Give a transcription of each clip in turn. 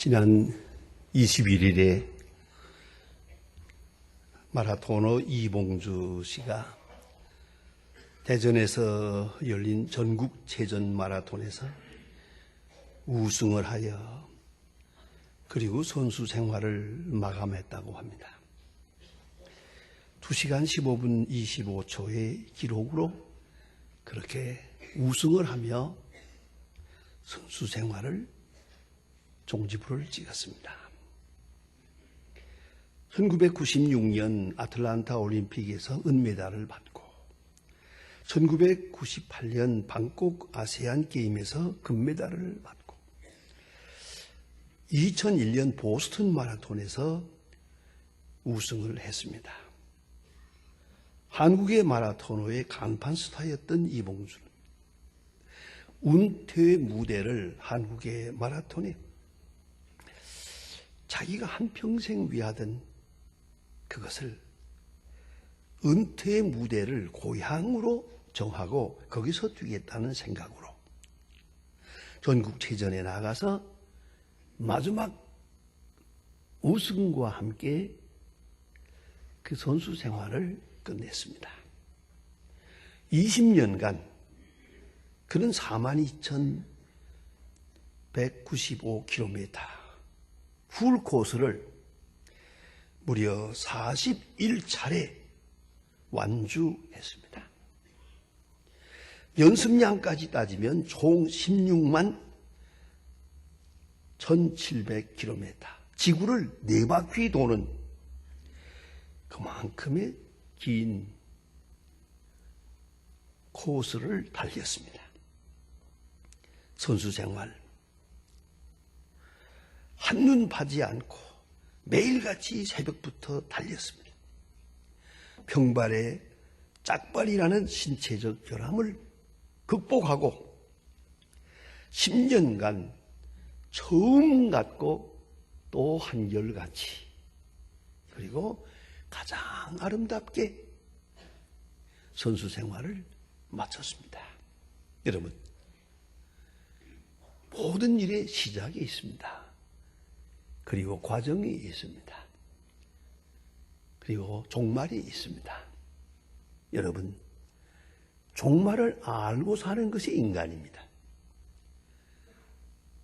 지난 21일에 마라토너 이봉주 씨가 대전에서 열린 전국체전 마라톤에서 우승을 하여 그리고 선수 생활을 마감했다고 합니다. 2시간 15분 25초의 기록으로 그렇게 우승을 하며 선수 생활을 종지부를 찍었습니다. 1996년 아틀란타 올림픽에서 은메달을 받고 1998년 방콕 아세안 게임에서 금메달을 받고 2001년 보스턴 마라톤에서 우승을 했습니다. 한국의 마라토너의 간판 스타였던 이봉주는 은퇴 무대를 한국의 마라톤에 자기가 한평생 위하던 그것을 은퇴 무대를 고향으로 정하고 거기서 뛰겠다는 생각으로 전국체전에 나가서 마지막 우승과 함께 그 선수 생활을 끝냈습니다. 20년간 그는 42,195km 풀코스를 무려 41차례 완주했습니다. 연습량까지 따지면 총 16만 1,700km, 지구를 4바퀴 도는 그만큼의 긴 코스를 달렸습니다. 선수 생활 한눈 파지 않고 매일같이 새벽부터 달렸습니다. 평발의 짝발이라는 신체적 결함을 극복하고 10년간 처음 같고 또 한결같이 그리고 가장 아름답게 선수 생활을 마쳤습니다. 여러분, 모든 일에 시작이 있습니다. 그리고 과정이 있습니다. 그리고 종말이 있습니다. 여러분, 종말을 알고 사는 것이 인간입니다.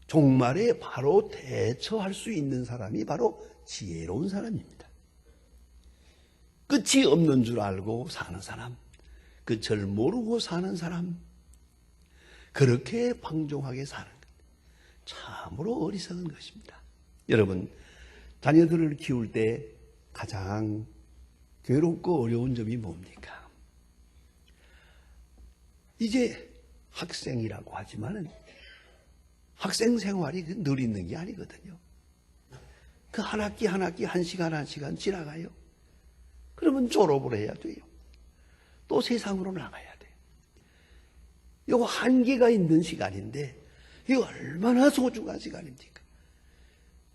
종말에 바로 대처할 수 있는 사람이 바로 지혜로운 사람입니다. 끝이 없는 줄 알고 사는 사람, 끝을 모르고 사는 사람, 그렇게 방종하게 사는 것, 참으로 어리석은 것입니다. 여러분, 자녀들을 키울 때 가장 괴롭고 어려운 점이 뭡니까? 이제 학생이라고 하지만은 학생 생활이 늘 있는 게 아니거든요. 그 한 학기 한 학기, 한 시간 한 시간 지나가요. 그러면 졸업을 해야 돼요. 또 세상으로 나가야 돼요. 이거 한계가 있는 시간인데 이거 얼마나 소중한 시간입니까?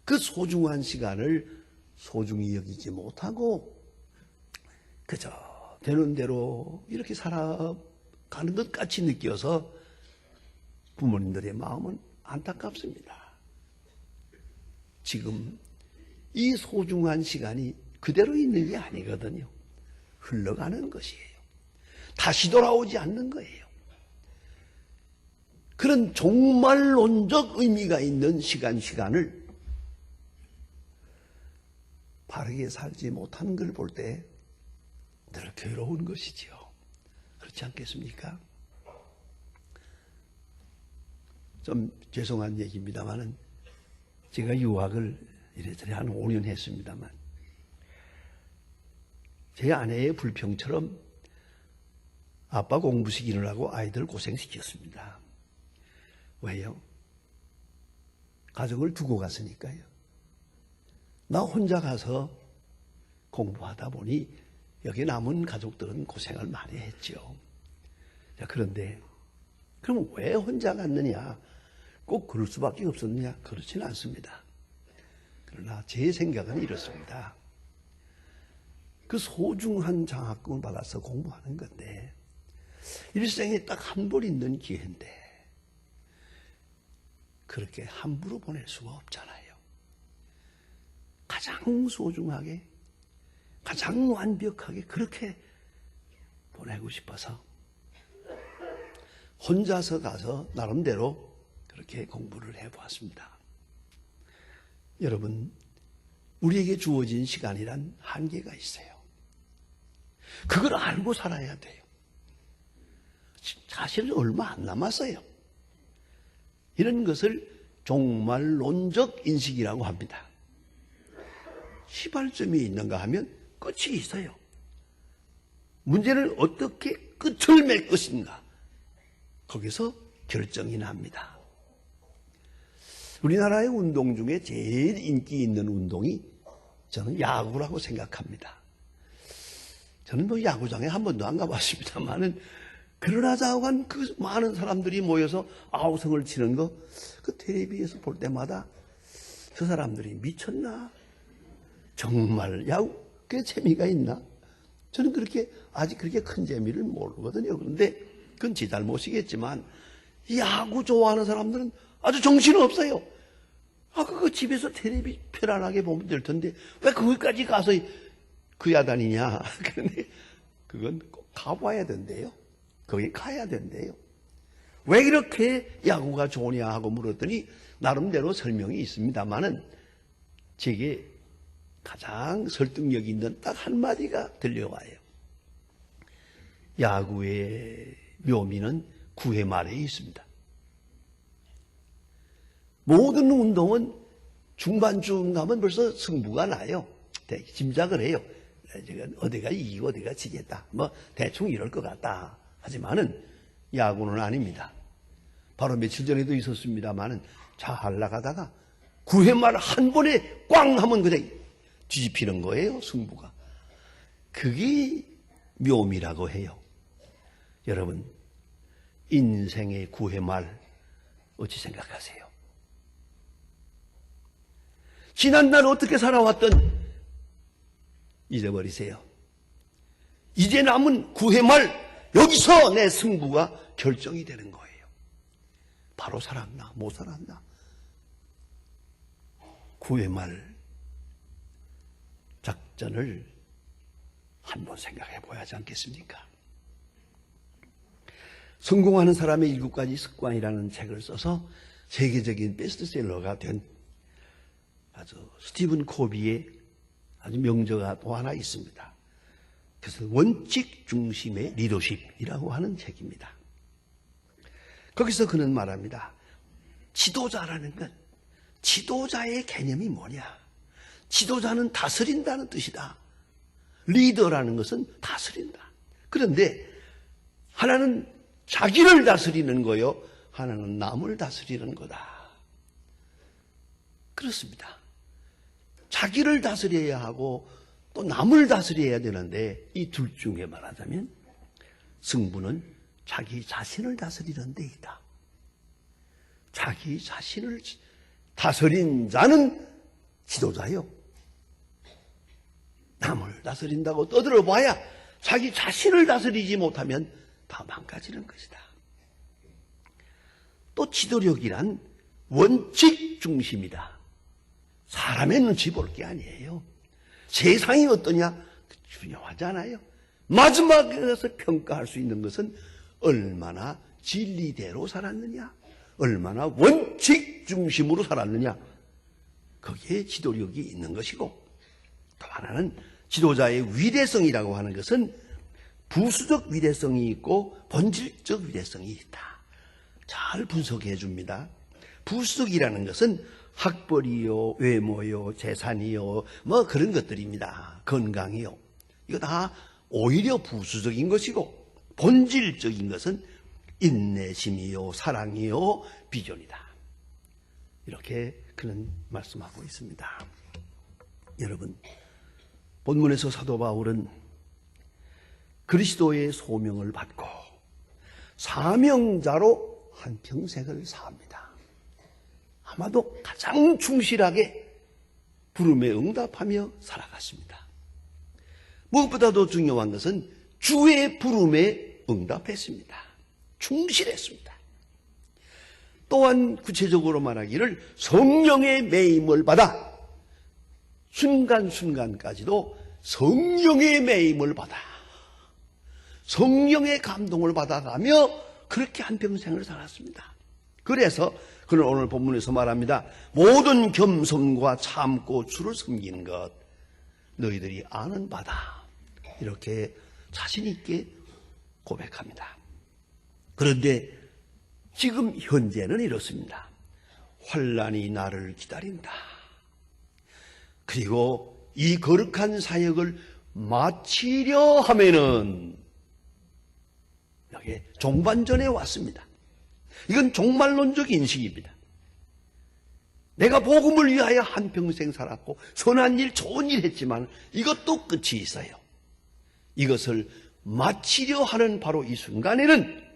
그 소중한 시간을 소중히 여기지 못하고 그저 되는 대로 이렇게 살아가는 것 같이 느껴서 부모님들의 마음은 안타깝습니다. 지금 이 소중한 시간이 그대로 있는 게 아니거든요. 흘러가는 것이에요. 다시 돌아오지 않는 거예요. 그런 종말론적 의미가 있는 시간을 바르게 살지 못하는 걸 볼 때 늘 괴로운 것이지요. 그렇지 않겠습니까? 좀 죄송한 얘기입니다만은 제가 유학을 이래저래 한 5년 했습니다만 제 아내의 불평처럼 아빠 공부시키느라고 아이들 고생시켰습니다. 왜요? 가정을 두고 갔으니까요. 나 혼자 가서 공부하다 보니 여기 남은 가족들은 고생을 많이 했죠. 자, 그런데 그럼 왜 혼자 갔느냐? 꼭 그럴 수밖에 없었느냐? 그렇지는 않습니다. 그러나 제 생각은 이렇습니다. 그 소중한 장학금을 받아서 공부하는 건데 일생에 딱 한 번 있는 기회인데 그렇게 함부로 보낼 수가 없잖아요. 가장 소중하게, 가장 완벽하게 그렇게 보내고 싶어서 혼자서 가서 나름대로 그렇게 공부를 해보았습니다. 여러분, 우리에게 주어진 시간이란 한계가 있어요. 그걸 알고 살아야 돼요. 사실은 얼마 안 남았어요. 이런 것을 종말론적 인식이라고 합니다. 시발점이 있는가 하면 끝이 있어요. 문제는 어떻게 끝을 맺을 것인가, 거기서 결정이 납니다. 우리나라의 운동 중에 제일 인기 있는 운동이 저는 야구라고 생각합니다. 저는 뭐 야구장에 한 번도 안 가봤습니다만은, 그러나 자관 그 많은 사람들이 모여서 아우성을 치는 거, 그 텔레비에서 볼 때마다 저 사람들이 미쳤나? 정말 야구에 재미가 있나? 저는 아직 그렇게 큰 재미를 모르거든요. 그런데 그건 제 잘못이겠지만, 야구 좋아하는 사람들은 아주 정신없어요. 그거 집에서 텔레비 편안하게 보면 될 텐데, 왜 거기까지 가서 그 야단이냐? 그런데 그건 꼭 가봐야 된대요. 거기 가야 된대요. 왜 이렇게 야구가 좋으냐 하고 물었더니 나름대로 설명이 있습니다만은, 제게 가장 설득력 있는 딱 한마디가 들려와요. 야구의 묘미는 9회 말에 있습니다. 모든 운동은 중반쯤 가면 벌써 승부가 나요. 짐작을 해요. 어디가 이기고 어디가 지겠다, 뭐 대충 이럴 것 같다. 하지만은 야구는 아닙니다. 바로 며칠 전에도 있었습니다만은, 잘 나가다가 9회 말 한 번에 꽝 하면 그냥 뒤집히는 거예요, 승부가. 그게 묘미라고 해요. 여러분, 인생의 9회 말 어찌 생각하세요? 지난날 어떻게 살아왔던 잊어버리세요. 이제 남은 9회 말, 여기서 내 승부가 결정이 되는 거예요. 바로 살았나 못 살았나. 9회 말 작전을 한번 생각해 봐야 하지 않겠습니까? 성공하는 사람의 7가지 습관이라는 책을 써서 세계적인 베스트셀러가 된 아주 스티븐 코비의 아주 명저가 또 하나 있습니다. 그래서 원칙 중심의 리더십이라고 하는 책입니다. 거기서 그는 말합니다. 지도자라는 건, 지도자의 개념이 뭐냐? 지도자는 다스린다는 뜻이다. 리더라는 것은 다스린다. 그런데 하나는 자기를 다스리는 거요, 하나는 남을 다스리는 거다. 그렇습니다. 자기를 다스려야 하고 또 남을 다스려야 되는데, 이 둘 중에 말하자면 승부는 자기 자신을 다스리는 데 있다. 자기 자신을 다스린 자는 지도자요. 남을 다스린다고 떠들어 봐야 자기 자신을 다스리지 못하면 다 망가지는 것이다. 또 지도력이란 원칙 중심이다. 사람의 눈치 볼 게 아니에요. 세상이 어떠냐 중요하잖아요. 마지막에 가서 평가할 수 있는 것은 얼마나 진리대로 살았느냐, 얼마나 원칙 중심으로 살았느냐, 거기에 지도력이 있는 것이고, 또 하나는 지도자의 위대성이라고 하는 것은 부수적 위대성이 있고 본질적 위대성이 있다. 잘 분석해 줍니다. 부수적이라는 것은 학벌이요, 외모요, 재산이요, 뭐 그런 것들입니다. 건강이요. 이거 다 오히려 부수적인 것이고, 본질적인 것은 인내심이요, 사랑이요, 비전이다. 이렇게 그는 말씀하고 있습니다. 여러분, 본문에서 사도 바울은 그리스도의 소명을 받고 사명자로 한평생을 삽니다. 아마도 가장 충실하게 부름에 응답하며 살아갔습니다. 무엇보다도 중요한 것은 주의 부름에 응답했습니다. 충실했습니다. 또한 구체적으로 말하기를 성령의 매임을 받아 순간순간까지도 성령의 매임을 받아 성령의 감동을 받아가며 그렇게 한평생을 살았습니다. 그래서 그는 오늘 본문에서 말합니다. 모든 겸손과 참고 주를 섬기는 것 너희들이 아는 바다. 이렇게 자신 있게 고백합니다. 그런데 지금 현재는 이렇습니다. 환난이 나를 기다린다. 그리고 이 거룩한 사역을 마치려 하면은 여기 종반전에 왔습니다. 이건 종말론적 인식입니다. 내가 복음을 위하여 한평생 살았고 선한 일, 좋은 일 했지만 이것도 끝이 있어요. 이것을 마치려 하는 바로 이 순간에는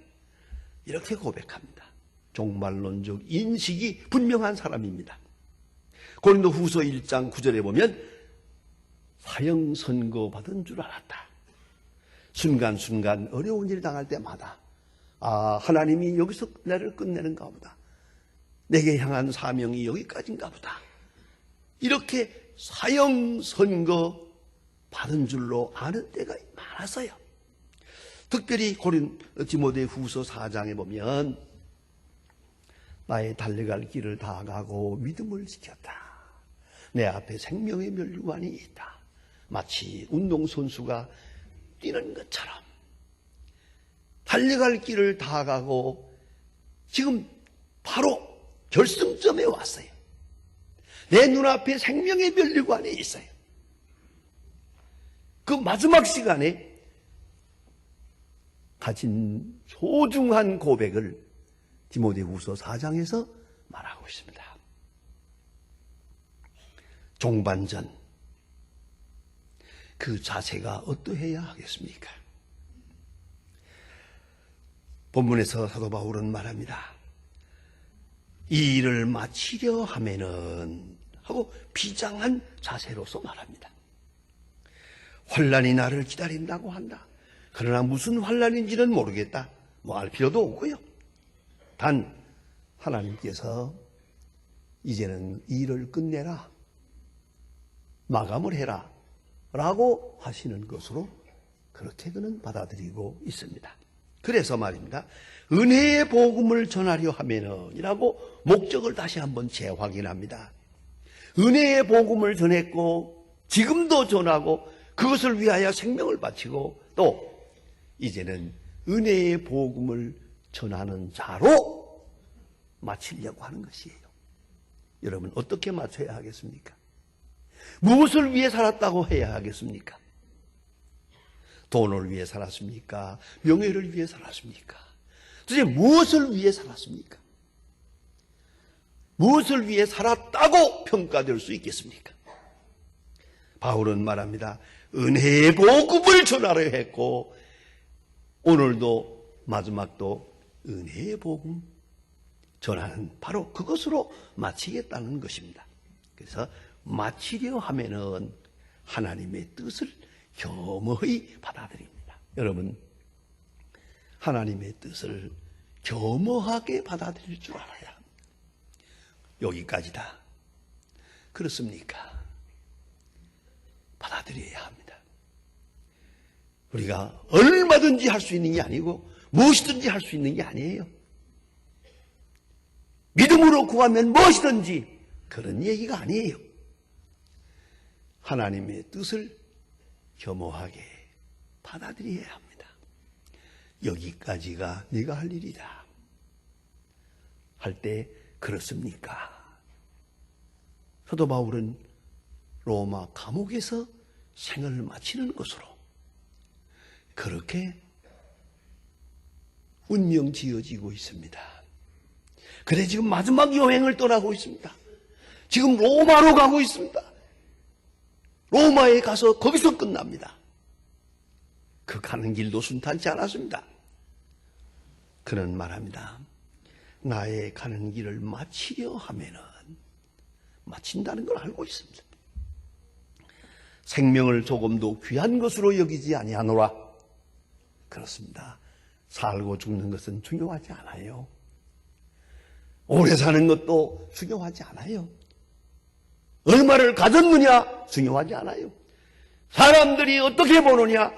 이렇게 고백합니다. 종말론적 인식이 분명한 사람입니다. 고린도 후서 1장 9절에 보면 사형 선고 받은 줄 알았다. 순간순간 어려운 일 당할 때마다 하나님이 여기서 나를 끝내는가 보다. 내게 향한 사명이 여기까지인가 보다. 이렇게 사형 선고 받은 줄로 아는 때가 많았어요. 특별히 디모데 후서 4장에 보면 나의 달려갈 길을 다 가고 믿음을 지켰다. 내 앞에 생명의 멸류관이 있다. 마치 운동선수가 뛰는 것처럼 달려갈 길을 다 가고 지금 바로 결승점에 왔어요. 내 눈앞에 생명의 멸류관이 있어요. 그 마지막 시간에 가진 소중한 고백을 디모데후서 4장에서 말하고 있습니다. 종반전, 그 자세가 어떠해야 하겠습니까? 본문에서 사도 바울은 말합니다. 이 일을 마치려 하면은 하고 비장한 자세로서 말합니다. 환난이 나를 기다린다고 한다. 그러나 무슨 환난인지는 모르겠다. 뭐 알 필요도 없고요. 단 하나님께서 이제는 이 일을 끝내라, 마감을 해라 라고 하시는 것으로 그렇게 그는 받아들이고 있습니다. 그래서 말입니다. 은혜의 복음을 전하려 하면은 이라고 목적을 다시 한번 재확인합니다. 은혜의 복음을 전했고 지금도 전하고 그것을 위하여 생명을 바치고 또 이제는 은혜의 복음을 전하는 자로 마치려고 하는 것이에요. 여러분 어떻게 마쳐야 하겠습니까? 무엇을 위해 살았다고 해야 하겠습니까? 돈을 위해 살았습니까? 명예를 위해 살았습니까? 도대체 무엇을 위해 살았습니까? 무엇을 위해 살았다고 평가될 수 있겠습니까? 바울은 말합니다. 은혜의 복음을 전하려 했고 오늘도 마지막도 은혜의 복음 전하는 바로 그것으로 마치겠다는 것입니다. 그래서 마치려 하면은 하나님의 뜻을 겸허히 받아들입니다. 여러분 하나님의 뜻을 겸허하게 받아들일 줄 알아야 합니다. 여기까지다. 그렇습니까? 받아들여야 합니다. 우리가 얼마든지 할 수 있는 게 아니고 무엇이든지 할 수 있는 게 아니에요. 믿음으로 구하면 무엇이든지 그런 얘기가 아니에요. 하나님의 뜻을 겸허하게 받아들여야 합니다. 여기까지가 네가 할 일이다. 할 때 그렇습니까? 사도 바울은 로마 감옥에서 생을 마치는 것으로 그렇게 운명 지어지고 있습니다. 그래 지금 마지막 여행을 떠나고 있습니다. 지금 로마로 가고 있습니다. 로마에 가서 거기서 끝납니다. 그 가는 길도 순탄치 않았습니다. 그는 말합니다. 나의 가는 길을 마치려 하면은 마친다는 걸 알고 있습니다. 생명을 조금도 귀한 것으로 여기지 아니하노라. 그렇습니다. 살고 죽는 것은 중요하지 않아요. 오래 사는 것도 중요하지 않아요. 얼마를 가졌느냐 중요하지 않아요. 사람들이 어떻게 보느냐,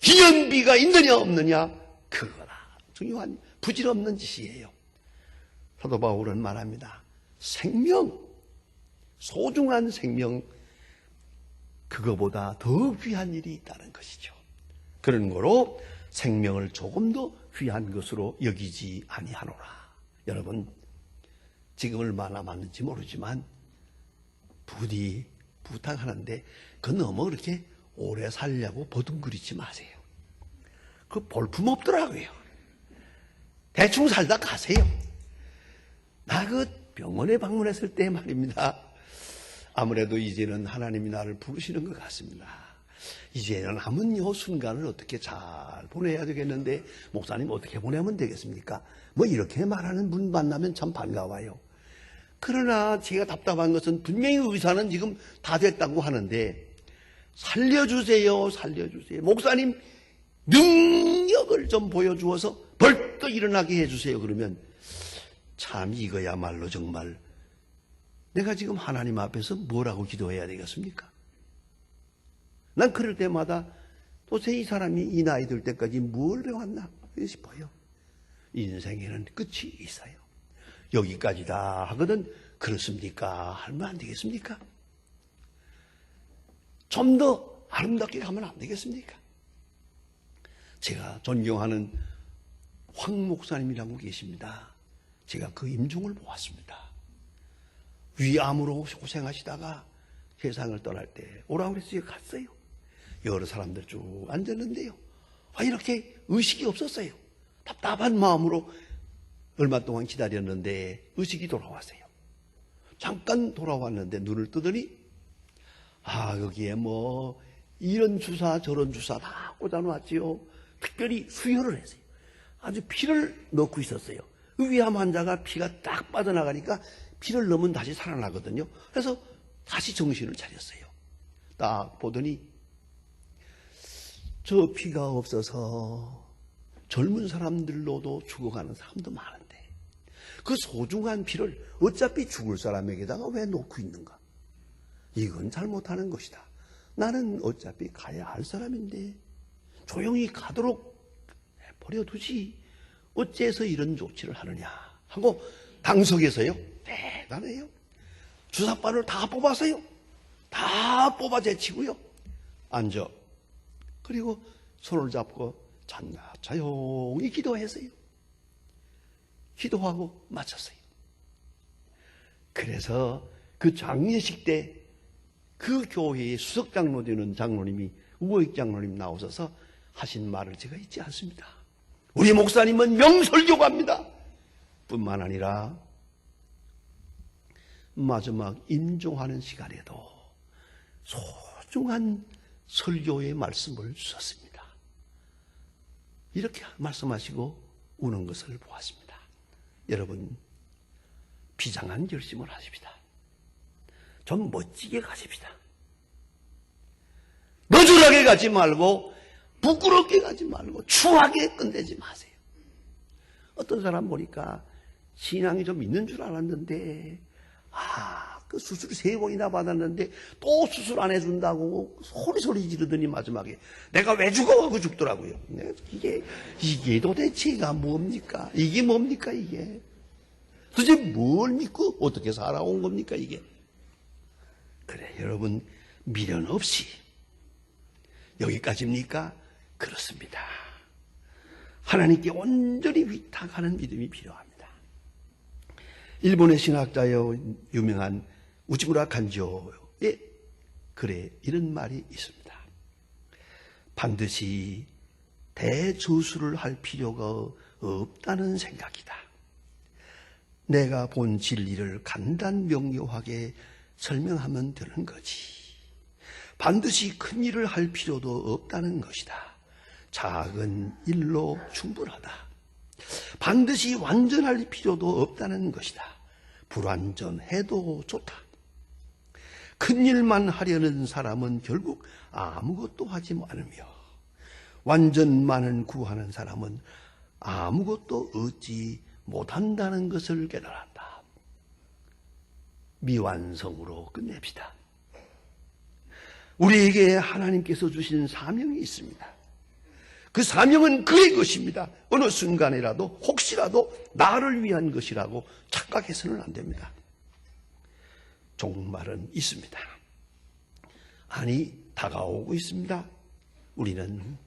기연비가 있느냐 없느냐, 그거라 중요한 부질없는 짓이에요. 사도 바울은 말합니다. 생명, 소중한 생명, 그거보다 더 귀한 일이 있다는 것이죠. 그런 거로 생명을 조금 더 귀한 것으로 여기지 아니하노라. 여러분, 지금 얼마나 남았는지 모르지만 부디 부탁하는데 그 너무 그렇게 오래 살려고 버둥거리지 마세요. 그 볼품 없더라고요. 대충 살다 가세요. 나 그 병원에 방문했을 때 말입니다. 아무래도 이제는 하나님이 나를 부르시는 것 같습니다. 이제는 남은 요 순간을 어떻게 잘 보내야 되겠는데, 목사님 어떻게 보내면 되겠습니까? 뭐 이렇게 말하는 분 만나면 참 반가워요. 그러나 제가 답답한 것은 분명히 의사는 지금 다 됐다고 하는데, 살려주세요, 살려주세요. 목사님 능력을 좀 보여주어서 벌떡 일어나게 해주세요. 그러면 참 이거야말로 정말 내가 지금 하나님 앞에서 뭐라고 기도해야 되겠습니까? 난 그럴 때마다 도대체 이 사람이 이 나이 들 때까지 뭘 배웠나 싶어요. 인생에는 끝이 있어요. 여기까지다 하거든 그렇습니까? 하면 안 되겠습니까? 좀 더 아름답게 가면 안 되겠습니까? 제가 존경하는 황 목사님이라고 계십니다. 제가 그 임종을 보았습니다. 위암으로 고생하시다가 세상을 떠날 때 오라고 그랬어요. 갔어요. 여러 사람들 쭉 앉았는데요. 이렇게 의식이 없었어요. 답답한 마음으로 얼마 동안 기다렸는데 의식이 돌아왔어요. 잠깐 돌아왔는데 눈을 뜨더니 여기에 뭐 이런 주사 저런 주사 다 꽂아놓았지요. 특별히 수혈을 했어요. 아주 피를 넣고 있었어요. 위암 환자가 피가 딱 빠져나가니까 피를 넣으면 다시 살아나거든요. 그래서 다시 정신을 차렸어요. 딱 보더니 저 피가 없어서 젊은 사람들로도 죽어가는 사람도 많은데 그 소중한 피를 어차피 죽을 사람에게다가 왜 놓고 있는가? 이건 잘못하는 것이다. 나는 어차피 가야 할 사람인데 조용히 가도록 버려두지 어째서 이런 조치를 하느냐 하고 당석에서요. 대단해요. 주사바늘 다 뽑았어요. 다 뽑아 제치고요. 앉아. 그리고 손을 잡고 잔나 조용히 기도했어요. 기도하고 마쳤어요. 그래서 그 장례식 때 그 교회의 수석장로 되는 장로님이 우익 장로님 나오셔서 하신 말을 제가 잊지 않습니다. 우리 목사님은 명설교가입니다. 뿐만 아니라 마지막 임종하는 시간에도 소중한 설교의 말씀을 주셨습니다. 이렇게 말씀하시고 우는 것을 보았습니다. 여러분, 비장한 결심을 하십시다. 좀 멋지게 가십시다. 너절하게 가지 말고 부끄럽게 가지 말고 추하게 끝내지 마세요. 어떤 사람 보니까 신앙이 좀 있는 줄 알았는데 그 수술 3번이나 받았는데 또 수술 안 해준다고 소리 지르더니 마지막에 내가 왜 죽어? 하고 죽더라고요. 이게 도대체가 뭡니까? 이게 뭡니까 이게? 도대체 뭘 믿고 어떻게 살아온 겁니까 이게? 그래 여러분, 미련 없이 여기까지입니까? 그렇습니다. 하나님께 온전히 위탁하는 믿음이 필요합니다. 일본의 신학자여 유명한 우지무라 간조의 글에 이런 말이 있습니다. 반드시 대저수를 할 필요가 없다는 생각이다. 내가 본 진리를 간단 명료하게 설명하면 되는 거지. 반드시 큰 일을 할 필요도 없다는 것이다. 작은 일로 충분하다. 반드시 완전할 필요도 없다는 것이다. 불완전해도 좋다. 큰 일만 하려는 사람은 결국 아무것도 하지 않으며 완전만을 구하는 사람은 아무것도 얻지 못한다는 것을 깨달았다. 미완성으로 끝냅시다. 우리에게 하나님께서 주신 사명이 있습니다. 그 사명은 그의 것입니다. 어느 순간이라도 혹시라도 나를 위한 것이라고 착각해서는 안 됩니다. 종말은 있습니다. 아니, 다가오고 있습니다. 우리는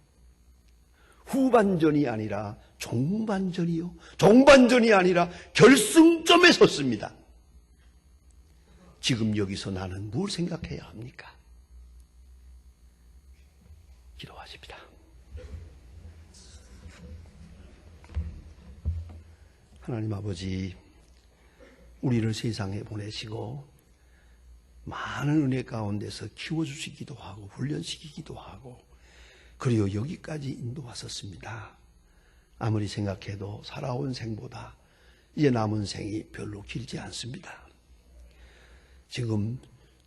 후반전이 아니라 종반전이요, 종반전이 아니라 결승점에 섰습니다. 지금 여기서 나는 뭘 생각해야 합니까? 기도하십니다. 하나님 아버지, 우리를 세상에 보내시고 많은 은혜 가운데서 키워주시기도 하고 훈련시키기도 하고 그리고 여기까지 인도하셨습니다. 아무리 생각해도 살아온 생보다 이제 남은 생이 별로 길지 않습니다. 지금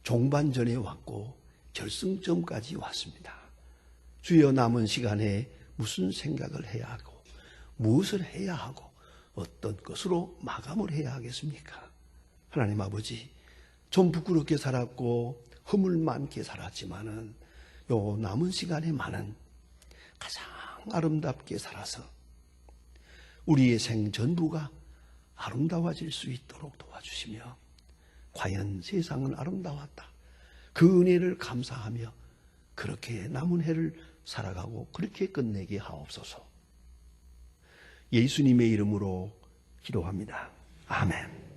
종반전에 왔고 결승점까지 왔습니다. 주여, 남은 시간에 무슨 생각을 해야 하고 무엇을 해야 하고 어떤 것으로 마감을 해야 하겠습니까? 하나님 아버지, 좀 부끄럽게 살았고 허물 많게 살았지만은 요 남은 시간에만은 가장 아름답게 살아서 우리의 생 전부가 아름다워질 수 있도록 도와주시며, 과연 세상은 아름다웠다, 그 은혜를 감사하며 그렇게 남은 해를 살아가고 그렇게 끝내게 하옵소서. 예수님의 이름으로 기도합니다. 아멘.